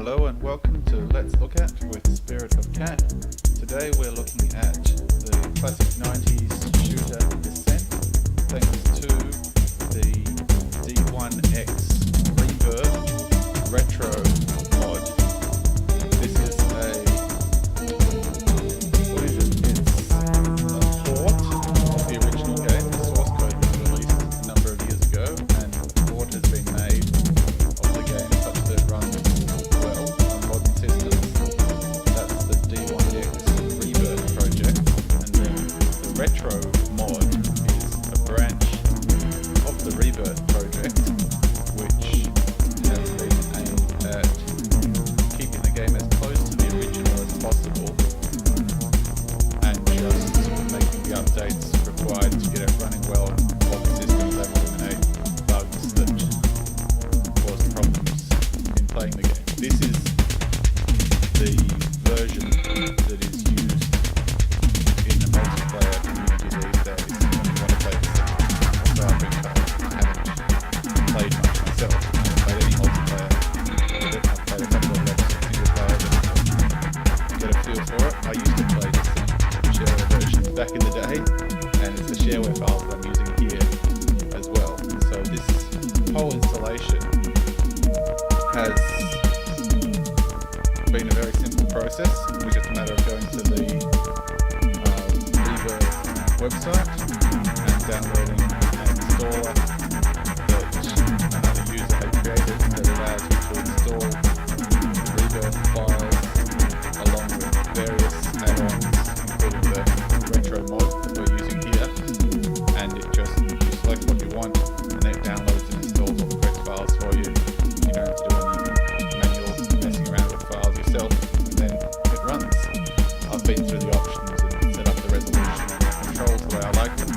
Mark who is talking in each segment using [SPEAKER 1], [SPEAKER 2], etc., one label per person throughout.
[SPEAKER 1] Hello and welcome to Let's Look At with Spirit of Cat. Today we're looking at the classic 90s shooter Descent thanks to the D1X-Rebirth Retro Mod. This is It's a port of the original game. The source code was released a number of years ago and a port has been made of the game such that it runs well on modern systems. That's the D1X-Rebirth project, and then the Retro Mod is a branch of the Rebirth project which has been aimed at keeping the game as close to the original as possible and just making the updates required to get it running well on modern systems and eliminate bugs that cause problems in playing the game. This is the version that is used in the multiplayer community these days when you want to play this. So I've been told. I haven't played much myself. I haven't played any multiplayer with it. I've played a couple of levels of single player just to get a feel for it. I used to play this in shareware versions back in the day, and it's the shareware files that I'm using here as well. So this whole installation has been a very simple process. It was just a matter of going to the Rebirth website and downloading an installer that another user had created that allows you to install the Rebirth files along with various add-ons, including the Retro Mod that we're using here, and you select what you want and then it downloads and installs all the correct files for you. You don't have to do any manual messing around with files yourself, and then it runs. I've been through the options and set up the resolution and the controls the way I like them.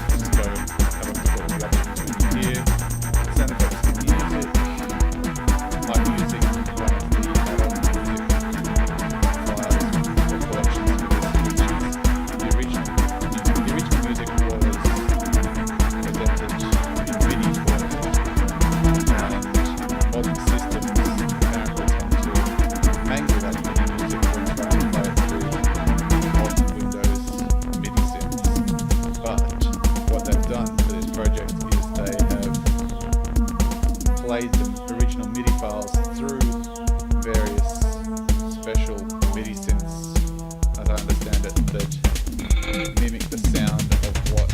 [SPEAKER 1] Just go have a look at all the options in here. Sound effects and music. I'm using one of the add-on music files or collections for this, which is the original music. The original music was presented in MIDI format, and modern systems apparently tend to mangle that MIDI music when trying to play it through modern Windows MIDI synths. But what they've done for this project is they have played the original MIDI files through various special MIDI synths, as I understand it, that mimic the sound of what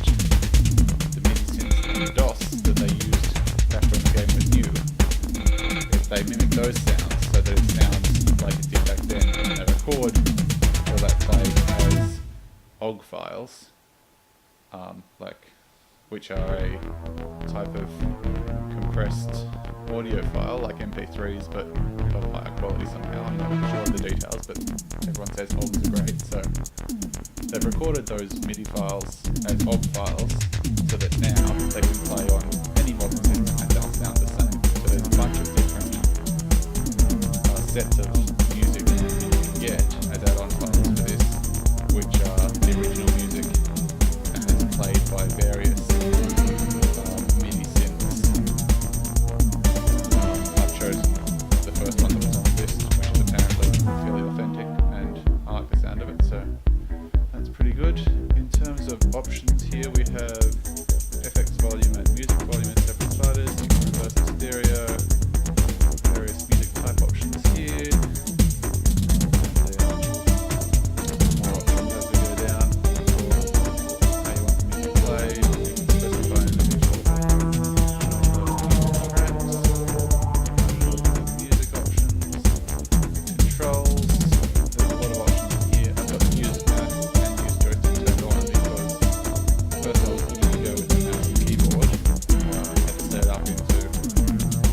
[SPEAKER 1] the MIDI synths in DOS that they used back when the game was new. If they mimic those sounds so that it sounds like it did back then, and they record all that played as OGG files, which are a type of compressed audio file like MP3s, but of higher quality somehow. I'm not sure of the details, but everyone says OGGs are great, so they've recorded those MIDI files as OGG files so that now they can play on any modern system and they'll sound the same. So there's a bunch of different sets of music that you can get as add-on files for this, which are the original music and it's played by various MIDI synths. I've chosen the first one that was on the list, which is apparently fairly authentic, and I like the sound of it, so that's pretty good. In terms of options here, we have FX volume and music volume in separate sliders, you can reverse the stereo, various music type options here, and then more options as we go down for how you want the music played. You can specify individual tracks, music options, controls. There's a lot of options here. I've got the use mouse and use joystick turned on because first I was looking to go with the mouse and keyboard. I had to set it up into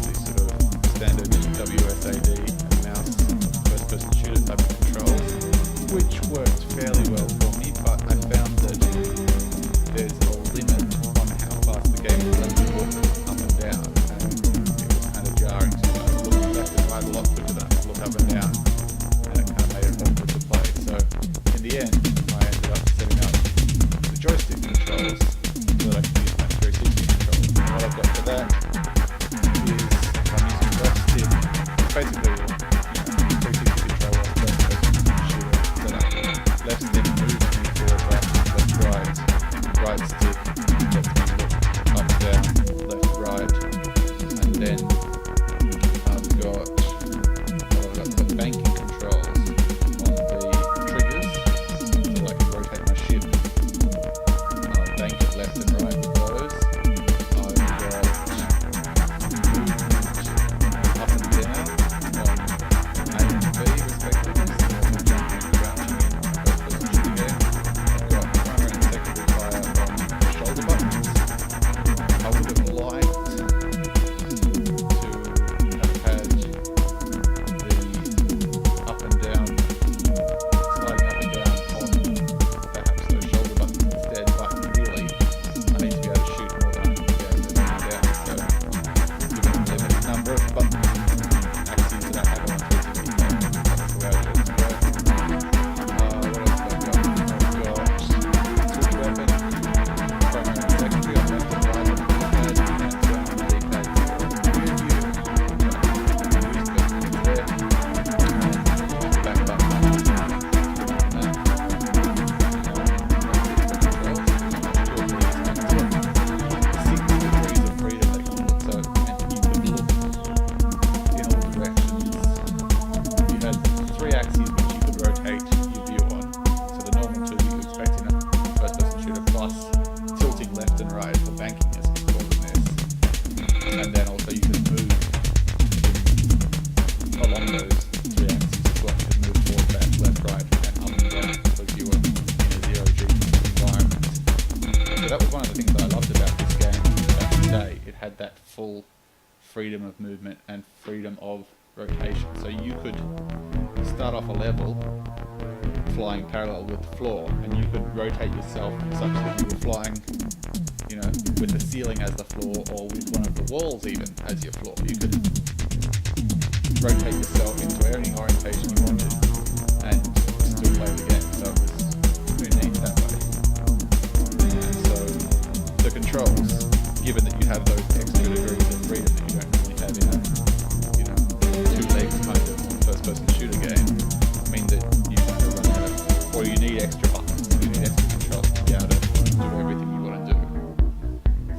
[SPEAKER 1] these sort of standard WSAD and mouse first-person shooter type of controls, which worked fairly well for me, but I found that there's a limit on how fast the game will let you look up and down, and it was kind of jarring to me. I was looking left and right a lot quicker than I could look up and down, and it kind of made it awkward to play. So in the end, I ended up setting up the joystick controls so that I could use my 360 controls. And what I've got for that is I'm using left stick basically, 360 controller, shooter setup. Left stick moves me forward, left, right. Right stick lets me look up, down, left, right. And then I've got banking controls on the triggers, so I can rotate my ship. I'll bank it left and right with those. I've got movement up and down on A and B respectively, so I'm jumping and crouching in first person shooting game. I've got primary and secondary fire on the shoulder buttons. I would have liked to have had the up and down, sliding up and down on perhaps those shoulder buttons instead, but really I need to be able to shoot more than I can be able to up and down, so given the limited number of button axes that I have on 360, that's the way I chose to go. What else have I got? I've got switch weapon, primary and secondary on left and right on the D-pad, and down on the D-pad for rear view. There. Back button on that. 6 degrees of freedom they can look, so and you could look in all directions. You had 3 axes which you could rotate your view on, so the normal 2 you expect in a first person shooter, plus tilting left and right for banking as we call it in this. And then also you could move along those 3 axes as well. You could move forward, back, left, right, and up and down because you were in a zero-G environment. So that was one of the things that I loved about this game back in the day. It had that full freedom of movement and freedom of rotation. So you could start off a level flying parallel with the floor, and you could rotate yourself such that you were flying, with the ceiling as the floor, or with one of the walls even as your floor. You could rotate yourself into any orientation you wanted and still play the game, so it was pretty neat that way. And so the controls, given that you have those extra degrees of freedom that you don't really have in a 2 legs kind of first person shooter game, mean that you kind of run out of, or you need extra buttons, you need extra controls to be able to do everything you want to do.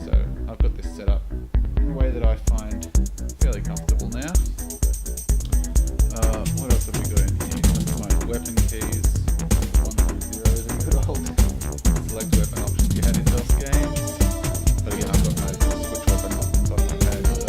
[SPEAKER 1] So I've got this set up in a way that I find fairly comfortable now. What else have we got in here? My weapon keys, 1 through 0, the good old select weapon options you had in DOS games. But again, I've got no switch weapon buttons on my pad, so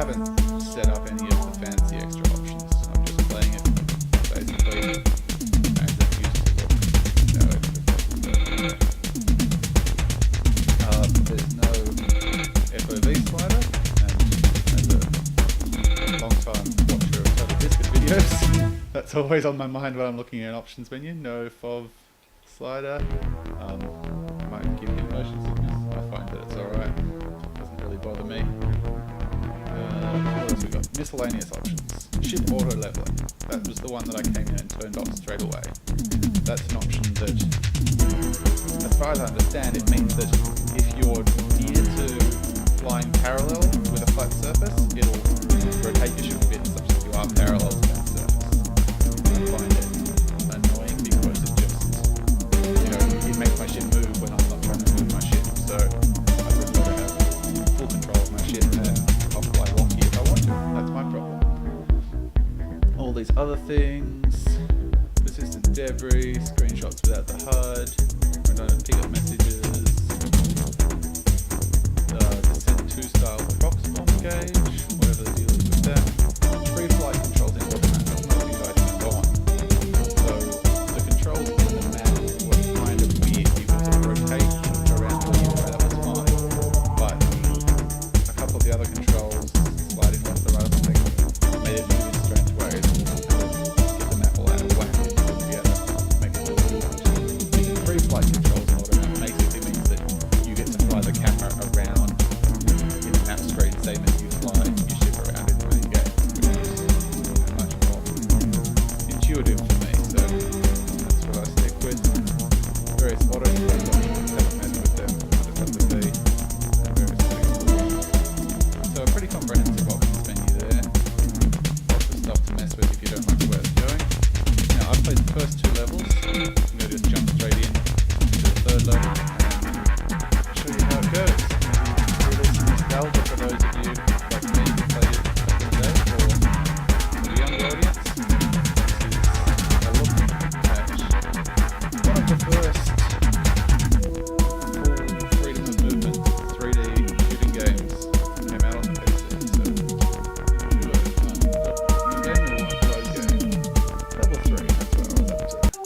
[SPEAKER 1] haven't set up any of the fancy extra options. I'm just playing it basically as it used to look. There's no FOV slider, and as a long time watcher of Total Biscuit videos, that's always on my mind when I'm looking at an options menu. No FOV slider. Might give me motion sickness. I find that it's alright. Doesn't really bother me. What else we got? Miscellaneous options. Ship auto leveling. That was the one that I came in and turned off straight away. That's an option that, as far as I understand, it means that if you're near to flying parallel with a flat surface, it'll rotate your ship a bit such that you are parallel to that surface. I find it annoying because it just, it makes my ship move when I'm not trying to move my ship. So I prefer to have full control of my ship and I'll fly wonky if I want to. That's my problem. All these other things, persistent debris, screenshots without the HUD, redundant pickup messages, descent 2 style prox bomb gauge, whatever the deal is with that, free flight controls in automatic, not these I turned on. So the controls in the map were kind of weird. You could sort of rotate around where you were, that was fine. But a couple of the other controls, sliding left to right or something, made it move in strange ways and get the map all out of whack and be able to make it really good. Using free flight controls in automatic basically means that you get to fly the camera around in the map screen, same as you fly your ship around in the main game, which is much more intuitive for me, so that's what I stick with. Various auto controls, I haven't messed with them, just have to see, and various things. So a pretty comprehensive options menu there. Lots of stuff to mess with if you don't like the way it's going. Now I've played the first 2 levels. I'm going to just jump straight in to the 3rd level and show you how it goes. Maybe release some nostalgia for those of you like me who played it back in the day, or for the younger audience. This is a look at one of the first full freedom of movement 3D shooting games that came out on the PC. So new game or road game? Level 3, that's where I was up to.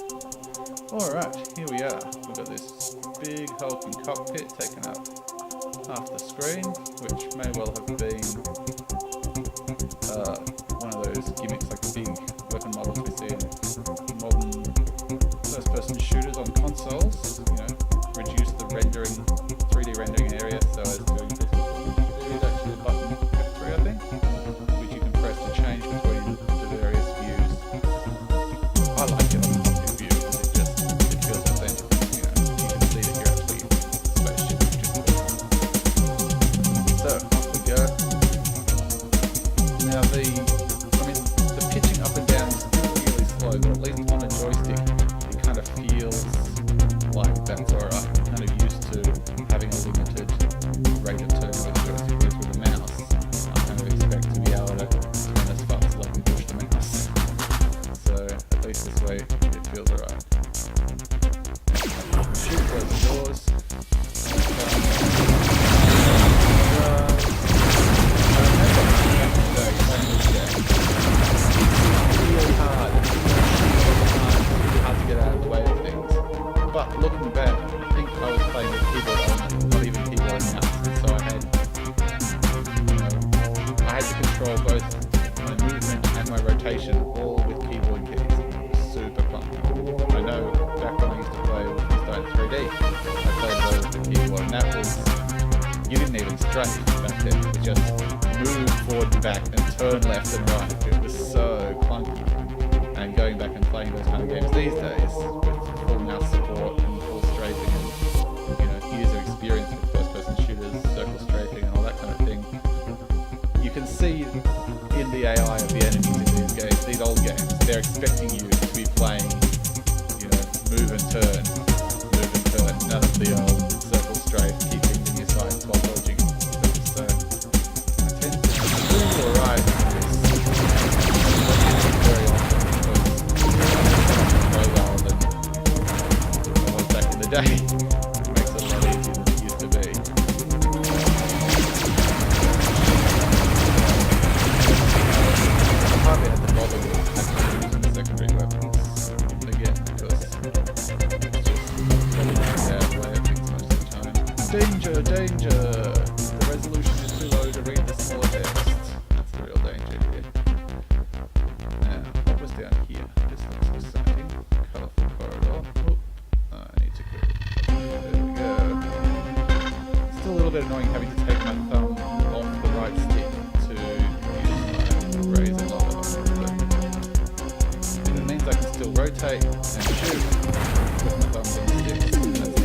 [SPEAKER 1] Alright, here we are. We've got this big hulking cockpit taking up half the screen, which may well have been one of those gimmicks like the big weapon models we see in modern first-person shooters on consoles. Reduce the rendering, 3D rendering area so as to increase the there is actually a button F3, I think, which you can press to change between the various views. I like it on the cockpit view because it feels authentic. You can see that you're actually in the spaceship, which is cool. So off we go. Now the pitching up and down is really slow, but at least on a joystick it kind of feels like that's alright. I'm kind of used to having a limited rate of turn with the joystick with the mouse. I kind of expect to be able to turn as fast as I can push the mouse. So at least this way it feels alright. Shoot, close the doors. Really hard to get out of the way of things. But looking back, I think I was playing with keyboard only, not even keyboard and mouse. So I had to control both my movement and my rotation all with keyboard keys. Super clunky. I know back when I used to play Wolfenstein 3D, I played those with the keyboard, and that was, you didn't even strafe back then. You just move forward and back and turn left and right. It was so clunky. And going back and playing those kind of games these days with full mouse support and full strafing and user experience with first-person shooters, circle strafing and all that kind of thing, you can see in the AI of the enemies in these games, these old games, they're expecting you to be playing, move and turn, none of the old circle strafe, keep things in your sights while dodging. So I tend to do alright with this very often because mobile than I was back in the day. It makes it a lot easier than it used to be. rotate and shoot with my thumbs on the sticks, and that's it.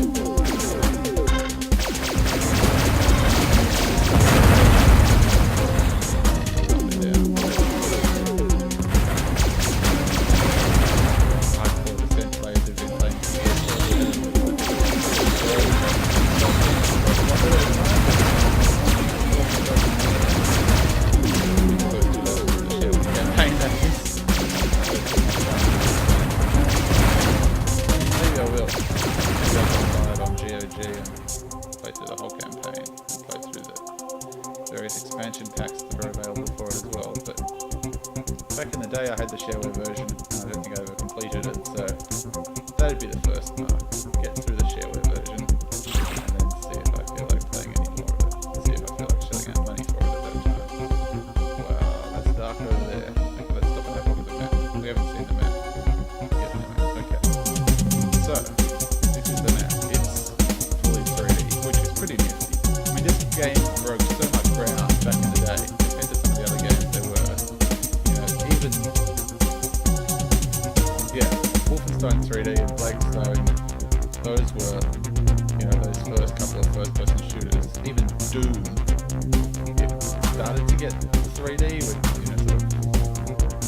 [SPEAKER 1] Expansion packs that are available for it as well, but back in the day I had the shareware version and I don't think I ever completed it, so that'd be the first mark. Get through the shareware version and then see if I feel like playing any more of it. See if I feel like shelling out money for it at that time. Wow, that's dark over there. Okay, let's stop and have a look at the map. We haven't seen the map. Get the map. Okay. So, this is the map. It's fully 3D, which is pretty nifty. I mean, this game broke so much ground back in the day compared to some of the other games there were. You know, even Wolfenstein 3D and Plague Zone, those were, you know, those first couple of first-person shooters. Even Doom, it started to get 3D with, you know, sort of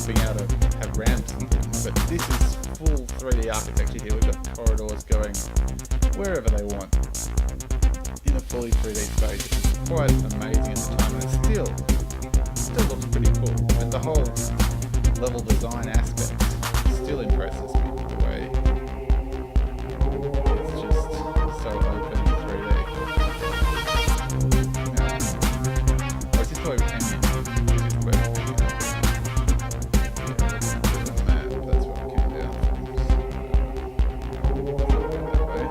[SPEAKER 1] being able to have ramps and things. But this is full 3D architecture here. We've got corridors going wherever they want in a fully 3D space. It's quite amazing at the time, and it still looks pretty cool. And the whole level design aspect still impresses me the way it's just so open in 3D. Now, oh, is this the way we came in? This is the way we came in. That's where we came down from. That way.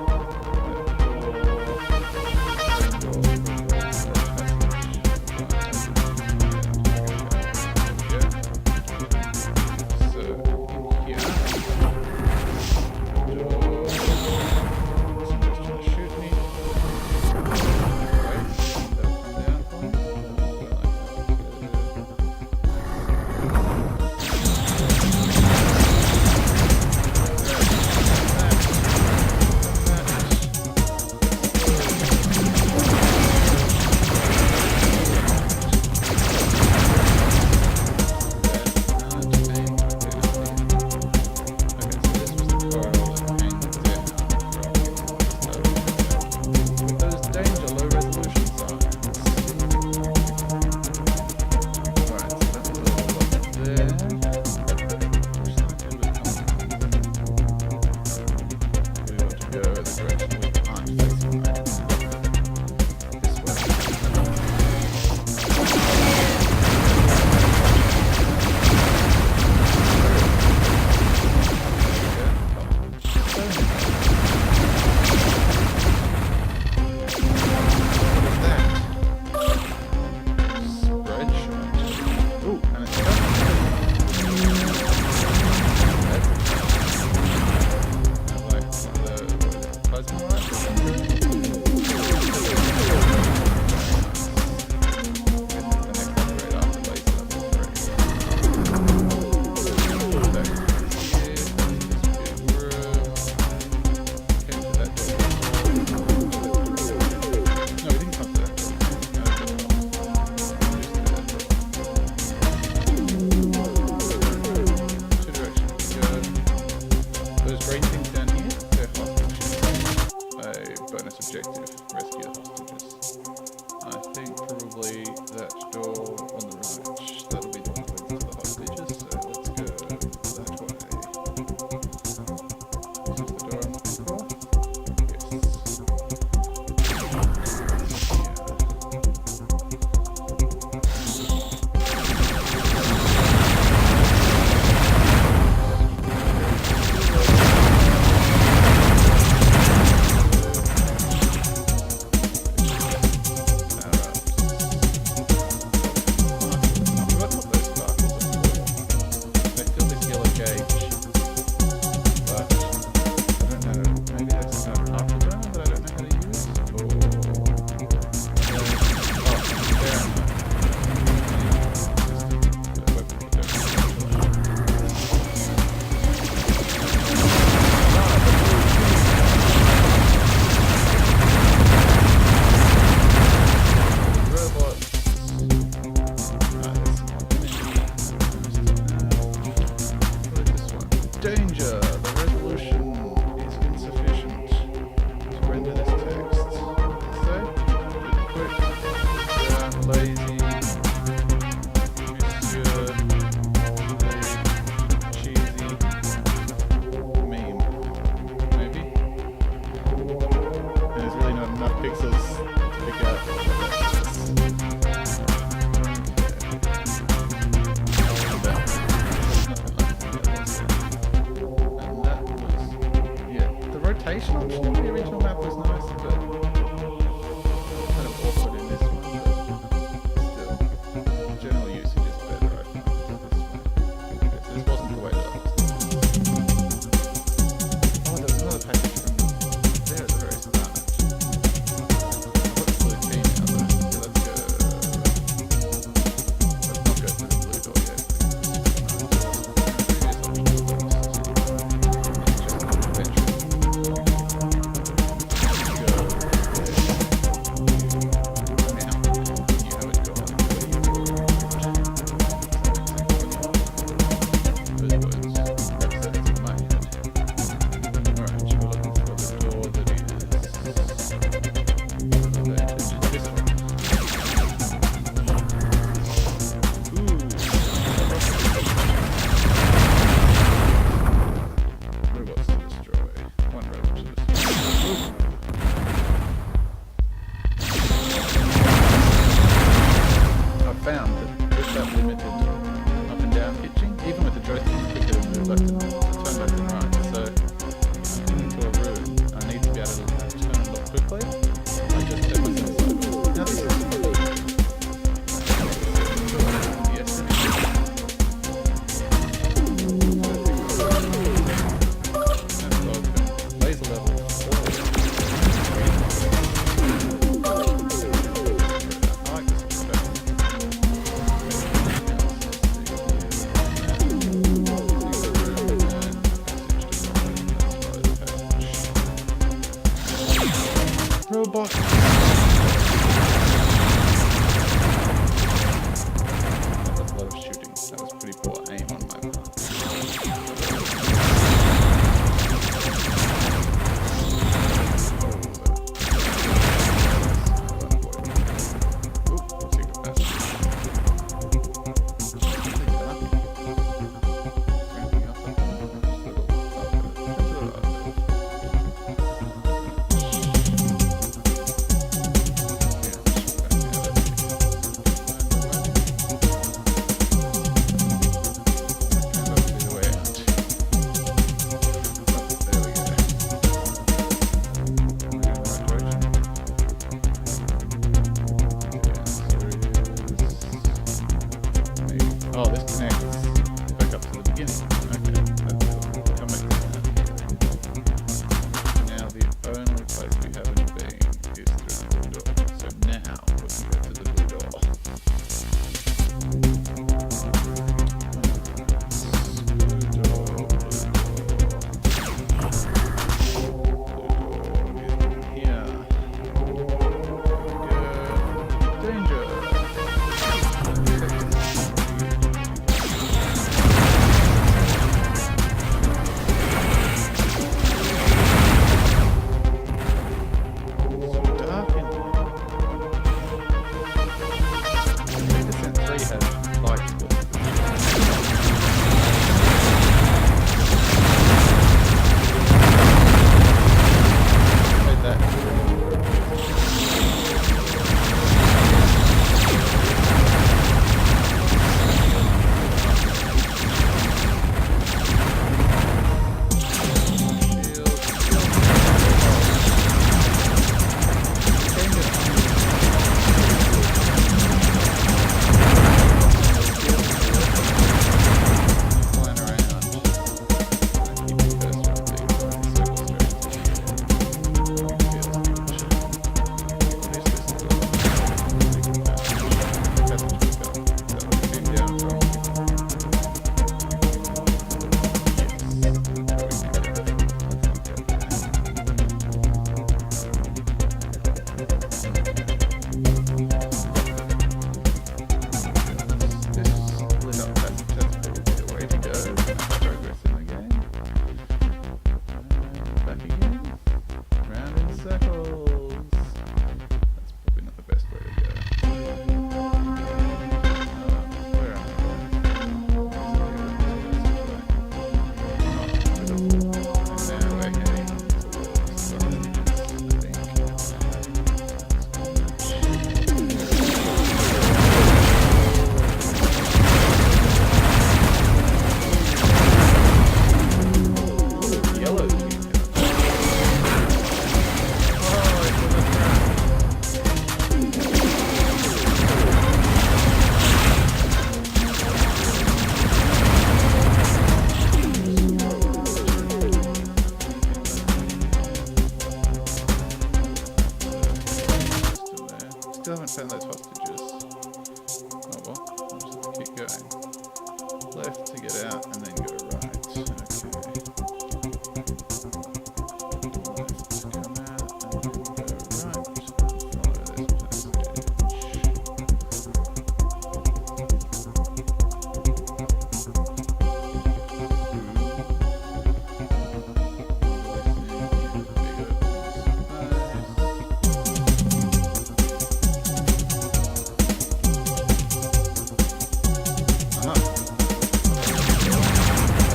[SPEAKER 1] So, here. map was nice, but kind of awkward in this one, but still, general usage is better, I find, this one. Okay, so this wasn't the way that I was thinking. Oh, there was another package from there at the very start. I've got the blue key now though, so let's go. Let's not go through the blue door yet. Robot. That was a lot of shooting. That was pretty poor aim on my part. Oh, this connects back up to the beginning. Okay, that's cool. Come back to that. Now the only place we haven't been is through the blue door. So now we can go to the blue door. Blue door, here. Danger! go left to get out, and then go right. Okay. Left, come out, and then go right, and follow this passage.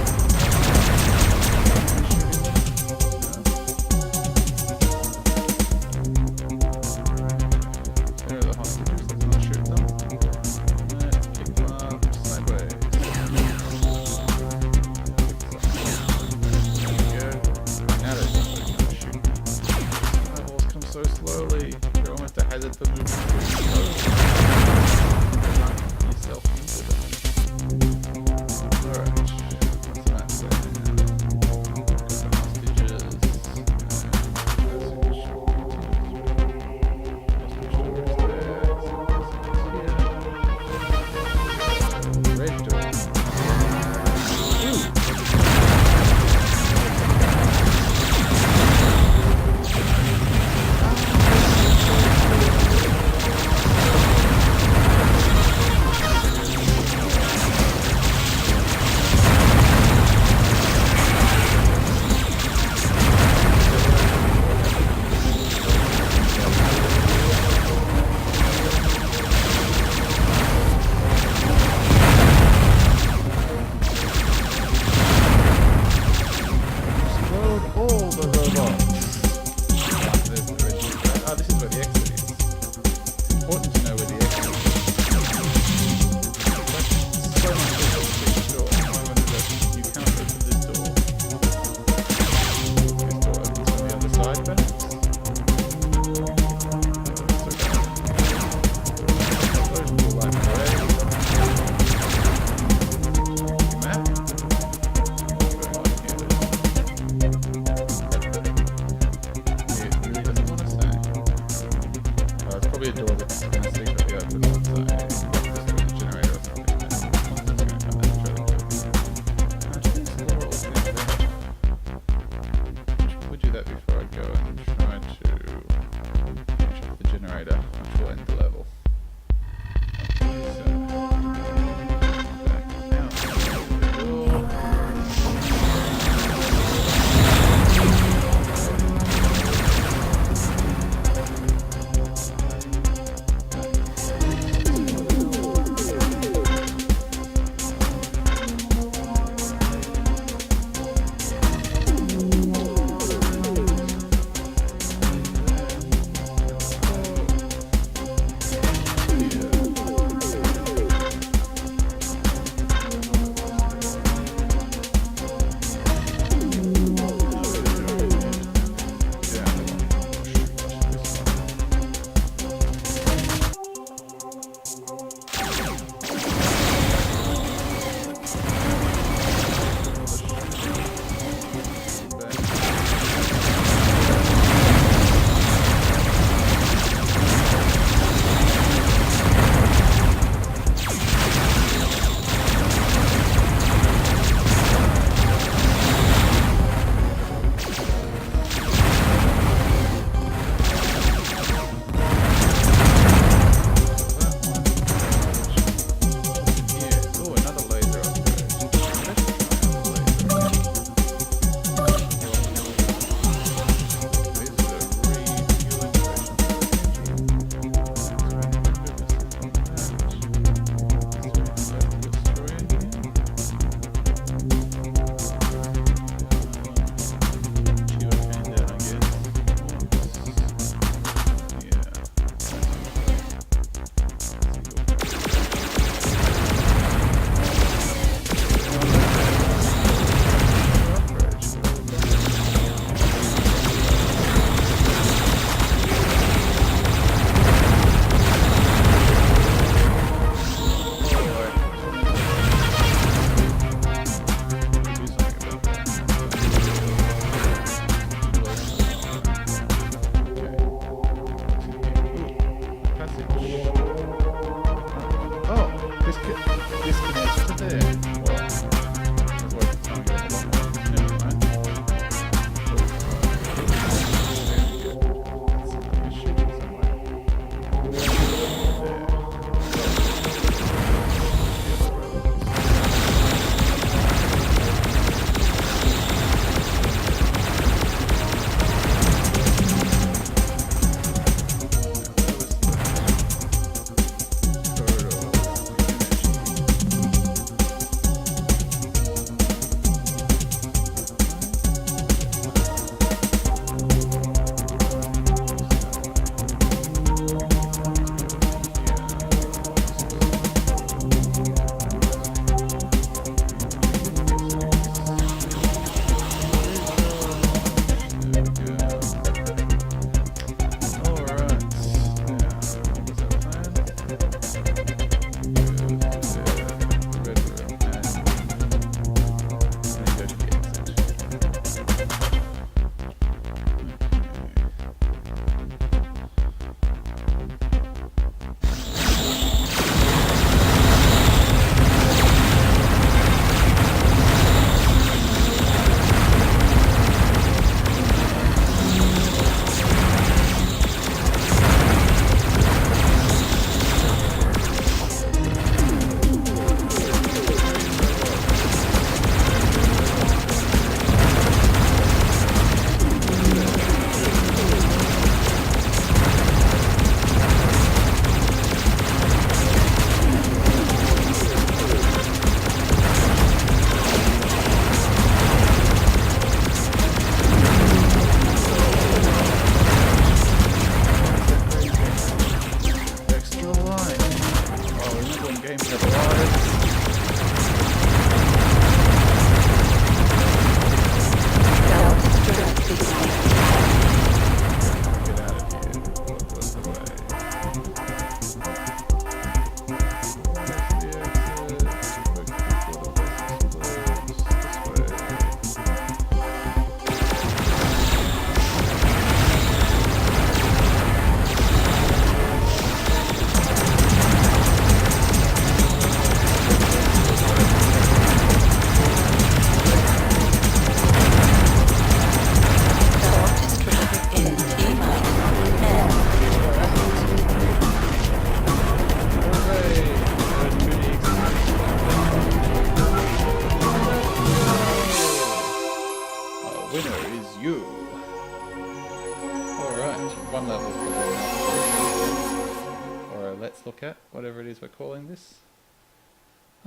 [SPEAKER 1] cat, whatever it is we're calling this.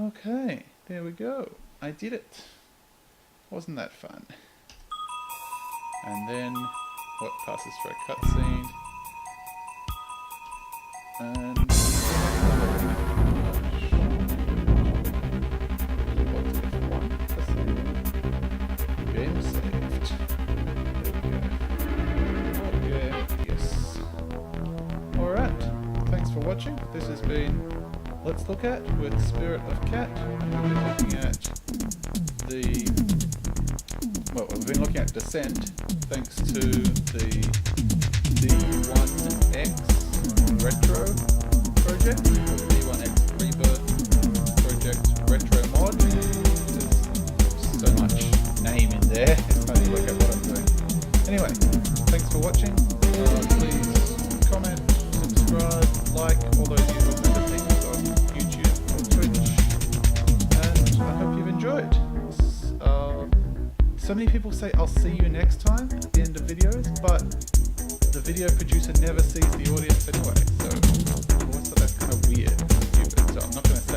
[SPEAKER 1] Okay, there we go. I did it. Wasn't that fun? And then what passes for a cutscene? And game saved. There we go. Oh yeah, yes. Alright, thanks for watching. This has been Let's Look At with Spirit of Cat. We've been looking at we've been looking at Descent thanks to the D1X-Retro project, or the D1X-Rebirth project Retro Mod. There's so much name in there, it's hard to work out what I'm doing. Anyway, thanks for watching. Please comment, subscribe, like, all those usual kind of things on YouTube or Twitch. And I hope you've enjoyed. So many people say I'll see you next time at the end of videos, but the video producer never sees the audience anyway, so that's kind of weird and stupid, so I'm not going to say